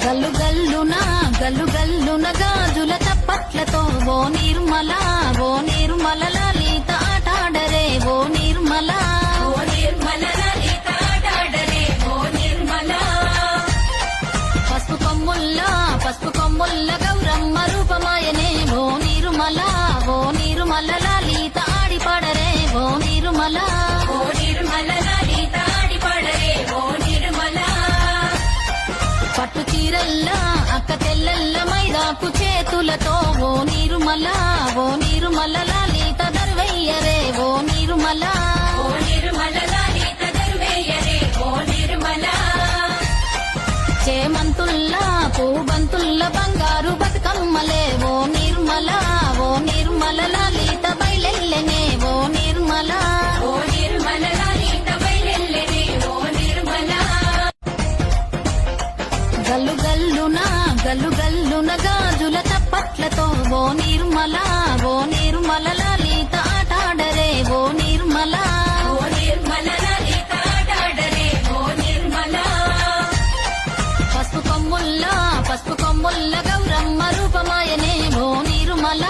గల్లు గల్లున గల్లు గల్లున గాజుల చప్పట్లతో ఓ నిర్మల లలిత ఆటాడరే ఓ నిర్మల లలిత ఆటాడరే ఓ నిర్మల. పసుపు కొమ్ముల్ల గౌరమ్మ రూపమాయనే ఓ నిర్మల లలిత ఆడిపాడరే ఓ నిర్మల లలిత ఆడిపాడరే ఓ నిర్మల. పట్టు చీరల్లా అక్క తెల్లల్ల మైదాకు చేతులతో ఓ నిర్మల లలిత దర్వయ్యరే ఓ నిర్మల లలిత దర్వయ్యరే ఓ నిర్మల. చేమంతుల్లా పూబంతుల్ల బంగారు బతుకమ్మలే ఓ నిర్మల లలిత బయలెల్లెనే ఓ నిర్మల లలిత బయలెల్లెనే ఓ నిర్మల. గల్లు గల్లున గాజుల చప్పట్లతో ఓ నిర్మల లలిత ఆటాడరే ఓ నిర్మల లలిత ఆటాడరే ఓ నిర్మల. పసుపు కొమ్ముల్ల గౌరమ్మ రూపమాయనే ఓ నిర్మల